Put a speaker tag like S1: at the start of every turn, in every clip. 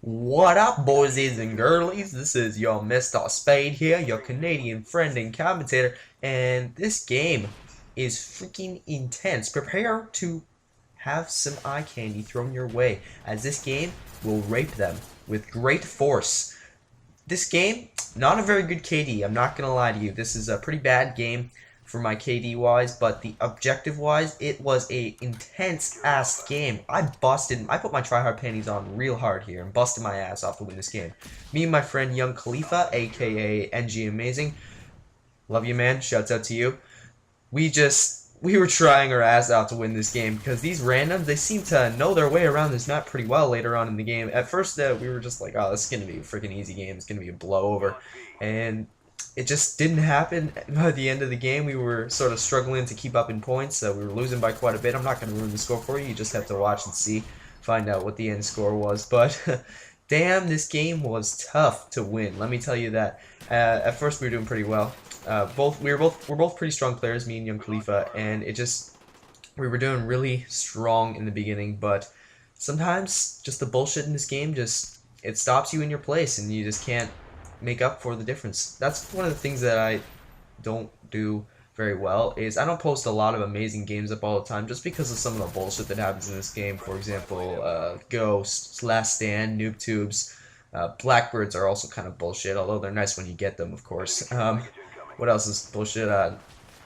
S1: What up, boysies and girlies? This is your Mr. Spade here, your Canadian friend and commentator, and this game is freaking intense. Prepare to have some eye candy thrown your way, as this game will rape them with great force. This game, not a very good KD, I'm not gonna lie to you. This is a pretty bad game for my KD wise, but the objective wise, it was a intense ass game. I put my tryhard panties on real hard here and busted my ass off to win this game. Me and my friend Young Khalifa, aka NG Amazing, love you, man, shouts out to you. We were trying our ass out to win this game because these randoms, they seem to know their way around this map pretty well later on in the game. At first, we were just like, oh, this is going to be a freaking easy game. It's going to be a blowover. And it just didn't happen. By the end of the game, we were sort of struggling to keep up in points. We were losing by quite a bit. I'm not going to ruin the score for you. You just have to watch and see, find out what the end score was. But damn, this game was tough to win. Let me tell you that. At first, we were doing pretty well. We're both pretty strong players, me and Young Khalifa, and we were doing really strong in the beginning, but sometimes just the bullshit in this game it stops you in your place and you just can't make up for the difference. That's one of the things that I don't do very well, is I don't post a lot of amazing games up all the time just because of some of the bullshit that happens in this game. For example, Ghost, Last Stand, Noob Tubes, Blackbirds are also kind of bullshit, although they're nice when you get them, of course. What else is bullshit?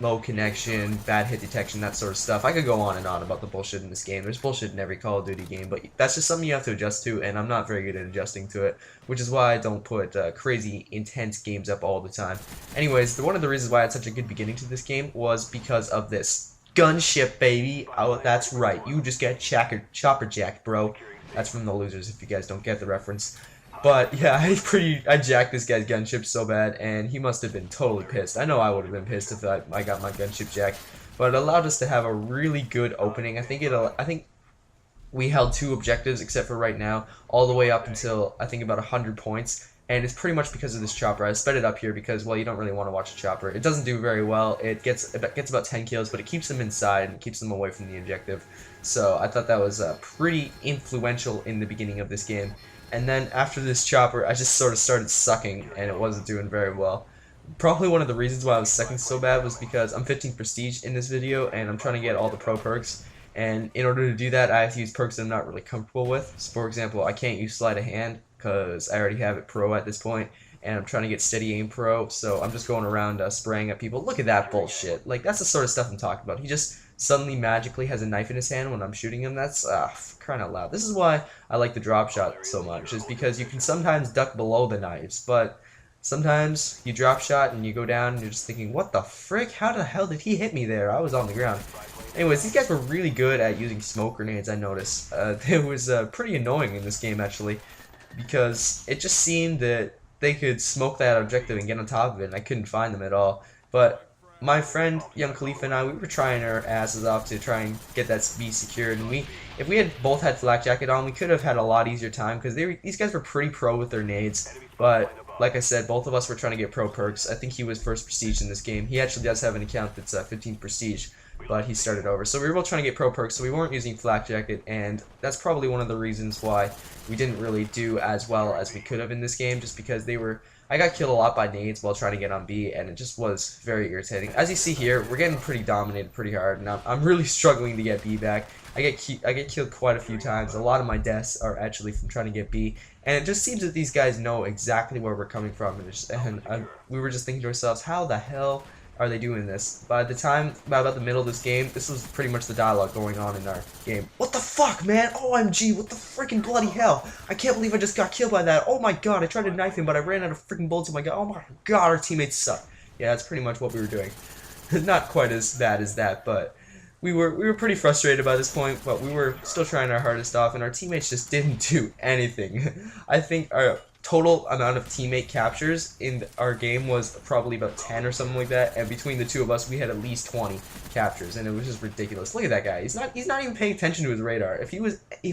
S1: Low connection, bad hit detection, that sort of stuff. I could go on and on about the bullshit in this game. There's bullshit in every Call of Duty game, but that's just something you have to adjust to, and I'm not very good at adjusting to it, which is why I don't put crazy, intense games up all the time. Anyways, one of the reasons why I had such a good beginning to this game was because of this. Gunship, baby! Oh, that's right. You just get chopper jacked, bro. That's from The Losers, if you guys don't get the reference. But yeah, I jacked this guy's gunship so bad, and he must have been totally pissed. I know I would have been pissed if I got my gunship jacked, but it allowed us to have a really good opening. I think we held 2 objectives, except for right now, all the way up until I think about 100 points, and it's pretty much because of this chopper. I sped it up here because, well, you don't really want to watch a chopper. It doesn't do very well. It gets about 10 kills, but it keeps them inside and keeps them away from the objective. So I thought that was pretty influential in the beginning of this game. And then after this chopper, I just sort of started sucking, and it wasn't doing very well. Probably one of the reasons why I was sucking so bad was because I'm 15 prestige in this video, and I'm trying to get all the pro perks. And in order to do that, I have to use perks that I'm not really comfortable with. So for example, I can't use sleight of hand because I already have it pro at this point, and I'm trying to get steady aim pro. So I'm just going around spraying at people. Look at that bullshit! Like, that's the sort of stuff I'm talking about. He just suddenly magically has a knife in his hand when I'm shooting him. That's crying out loud. This is why I like the drop shot so much, is because you can sometimes duck below the knives, but sometimes you drop shot and you go down and you're just thinking, what the frick? How the hell did he hit me there? I was on the ground. Anyways, these guys were really good at using smoke grenades, I noticed. It was pretty annoying in this game, actually, because it just seemed that they could smoke that objective and get on top of it, and I couldn't find them at all. But my friend Young Khalifa and I, we were trying our asses off to try and get that B secured, and if we had both had flak jacket on, we could have had a lot easier time, because these guys were pretty pro with their nades. But like I said, both of us were trying to get pro perks. I think he was first prestige in this game. He actually does have an account that's 15 prestige, but he started over. So we were both trying to get pro perks, so we weren't using flak jacket, and that's probably one of the reasons why we didn't really do as well as we could have in this game, just because I got killed a lot by nades while trying to get on B, and it just was very irritating. As you see here, we're getting pretty dominated pretty hard, and I'm really struggling to get B back. I get killed quite a few times. A lot of my deaths are actually from trying to get B, and it just seems that these guys know exactly where we're coming from, and we were just thinking to ourselves, how the hell are they doing this? By about the middle of this game, this was pretty much the dialogue going on in our game. What the fuck, man? OMG, what the freaking bloody hell? I can't believe I just got killed by that. Oh my god, I tried to knife him, but I ran out of freaking bullets. Oh my god, our teammates suck. Yeah, that's pretty much what we were doing. Not quite as bad as that, but we were pretty frustrated by this point, but we were still trying our hardest off, and our teammates just didn't do anything. I think our total amount of teammate captures in our game was probably about 10 or something like that, and between the two of us we had at least 20 captures, and it was just ridiculous. Look at that guy. He's not even paying attention to his radar. If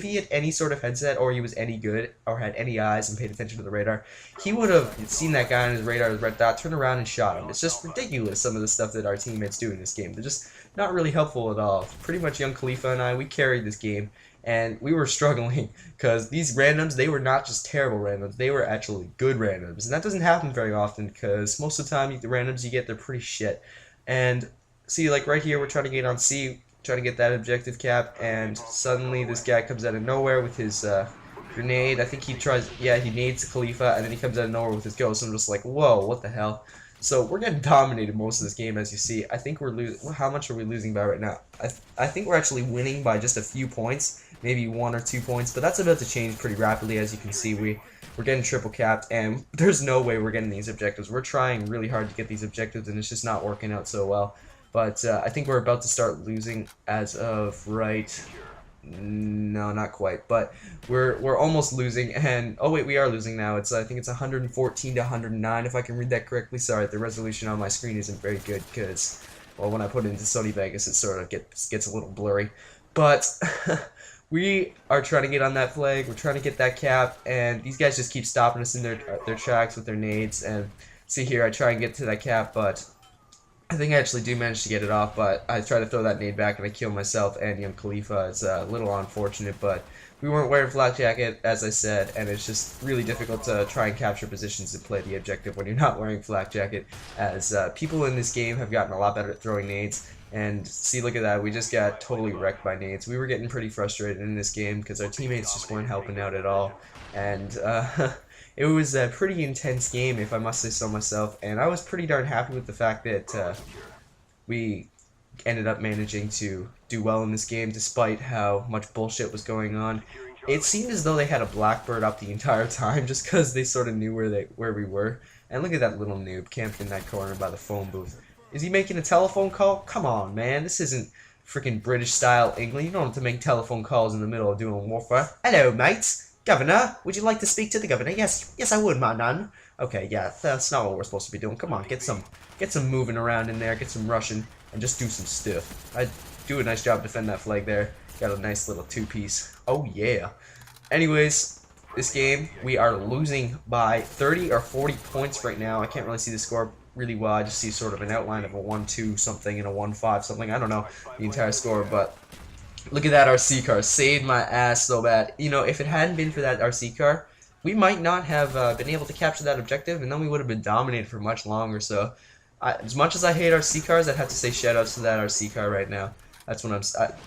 S1: he had any sort of headset, or he was any good, or had any eyes and paid attention to the radar, he would have seen that guy on his radar, his red dot, turn around and shot him. It's just ridiculous, some of the stuff that our teammates do in this game. They're just not really helpful at all. Pretty much Young Khalifa and I, we carried this game, and we were struggling because these randoms, they were not just terrible randoms, they were actually good randoms, and that doesn't happen very often because most of the time the randoms you get, they're pretty shit. And see, like right here, we're trying to get on C, trying to get that objective cap, and suddenly this guy comes out of nowhere with his grenade. I think he tries, yeah, he nades Khalifa, and then he comes out of nowhere with his ghost. I'm just like, whoa, what the hell? So we're getting dominated most of this game, as you see. I think we're losing. How much are we losing by right now? I think we're actually winning by just a few points, maybe 1 or 2 points, but that's about to change pretty rapidly. As you can see, we're getting triple capped, and there's no way we're getting these objectives. We're trying really hard to get these objectives, and it's just not working out so well. But I think we're about to start losing as of right. No, not quite, but we're almost losing, and oh wait, we are losing now. I think it's 114 to 109 if I can read that correctly. Sorry, the resolution on my screen isn't very good because, well, when I put it into Sony Vegas, it sort of gets a little blurry. But we are trying to get on that flag. We're trying to get that cap, and these guys just keep stopping us in their tracks with their nades. And see here, I try and get to that cap, but I think I actually do manage to get it off, but I try to throw that nade back and I kill myself and young Khalifa. It's a little unfortunate, but we weren't wearing flak jacket, as I said, and it's just really difficult to try and capture positions and play the objective when you're not wearing flak jacket, as people in this game have gotten a lot better at throwing nades. And see, look at that, we just got totally wrecked by nades. We were getting pretty frustrated in this game because our teammates just weren't helping out at all. And it was a pretty intense game, if I must say so myself, and I was pretty darn happy with the fact that we ended up managing to do well in this game despite how much bullshit was going on. It seemed as though they had a Blackbird up the entire time just because they sort of knew where we were. And look at that little noob camped in that corner by the phone booth. Is he making a telephone call? Come on, man, this isn't freaking British-style England. You don't have to make telephone calls in the middle of doing warfare. Hello, mates. Governor, would you like to speak to the governor? Yes, I would, my nun. Okay, yeah, that's not what we're supposed to be doing. Come on, get some moving around in there, get some rushing, and just do some stuff. I do a nice job defending that flag there. Got a nice little two-piece. Oh yeah. Anyways, this game we are losing by 30 or 40 points right now. I can't really see the score really well. I just see sort of an outline of a 1-2 something and a 1-5 something. I don't know the entire score, but look at that RC car. Saved my ass so bad. You know, if it hadn't been for that RC car, we might not have been able to capture that objective, and then we would have been dominated for much longer. So, as much as I hate RC cars, I'd have to say shoutouts to that RC car right now. That's when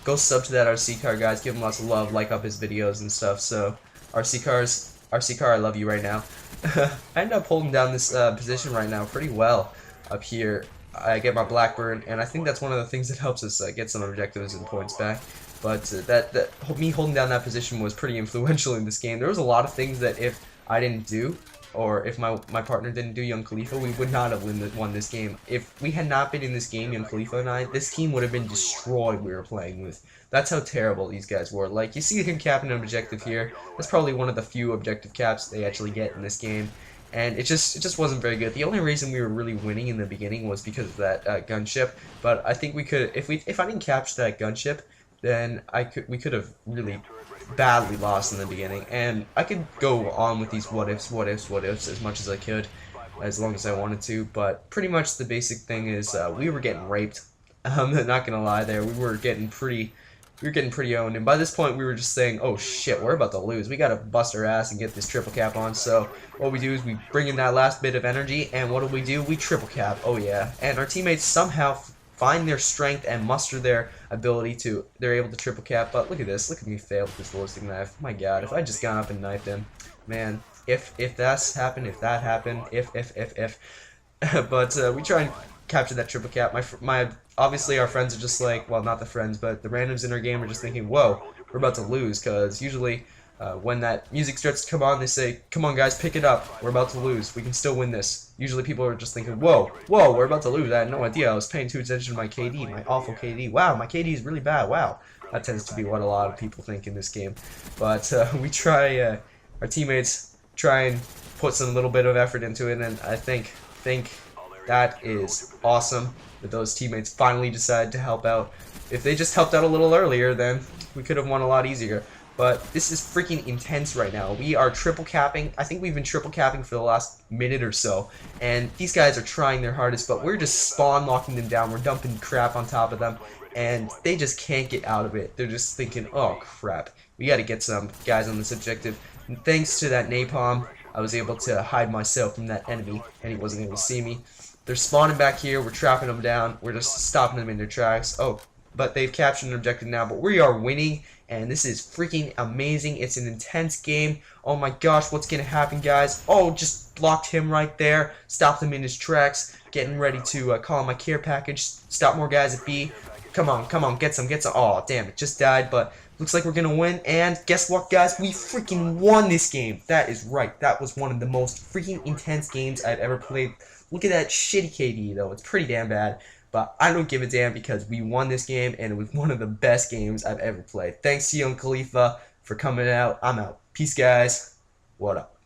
S1: go sub to that RC car, guys. Give him lots of love. Like up his videos and stuff. So, RC car, I love you right now. I end up holding down this position right now pretty well up here. I get my Blackburn, and I think that's one of the things that helps us get some objectives and points back. But me holding down that position was pretty influential in this game. There was a lot of things that if I didn't do, or if my partner didn't do, young Khalifa, we would not have won this game. If we had not been in this game, young Khalifa and I, this team would have been destroyed we were playing with. That's how terrible these guys were. Like, you see him capping an objective here. That's probably one of the few objective caps they actually get in this game. And it just wasn't very good. The only reason we were really winning in the beginning was because of that gunship. But I think we could, if I didn't capture that gunship, then we could have really badly lost in the beginning. And I could go on with these what ifs as much as I could, as long as I wanted to. But pretty much the basic thing is we were getting raped. I'm not gonna lie there. We were getting pretty owned, and by this point we were just saying, oh shit, we're about to lose. We gotta bust our ass and get this triple cap on. So what we do is we bring in that last bit of energy, and what do? We triple cap. Oh yeah. And our teammates somehow find their strength and muster their ability to, they're able to triple cap. But look at this, look at me fail with this ballistic knife. My god, if I just gone up and knifed him, man, if that's happened, if that happened, if but we try and capture that triple cap. Obviously our friends are just like, well, not the friends, but the randoms in our game are just thinking, whoa, we're about to lose, because usually when that music starts to come on, they say, come on guys, pick it up, we're about to lose, we can still win this. Usually people are just thinking, whoa, we're about to lose. I had no idea, I was paying too attention to my KD, my awful KD. Wow, my KD is really bad, wow. That tends to be what a lot of people think in this game. But we try, our teammates try and put some little bit of effort into it, and I think that is awesome that those teammates finally decided to help out. If they just helped out a little earlier, then we could have won a lot easier. But this is freaking intense right now. We are triple capping. I think we've been triple capping for the last minute or so. And these guys are trying their hardest, but we're just spawn locking them down. We're dumping crap on top of them. And they just can't get out of it. They're just thinking, oh crap. We got to get some guys on this objective. And thanks to that napalm, I was able to hide myself from that enemy, and he wasn't able to see me. They're spawning back here. We're trapping them down. We're just stopping them in their tracks. Oh, but they've captured an objective now. But we are winning, and this is freaking amazing. It's an intense game. Oh my gosh, what's going to happen, guys? Oh, just blocked him right there. Stopped him in his tracks. Getting ready to call my care package. Stop more guys at B. Come on, get some. Oh, damn, it just died, but looks like we're gonna win. And guess what, guys? We freaking won this game. That is right. That was one of the most freaking intense games I've ever played. Look at that shitty KD, though. It's pretty damn bad. But I don't give a damn because we won this game, and it was one of the best games I've ever played. Thanks to Young Khalifa for coming out. I'm out. Peace, guys. What up?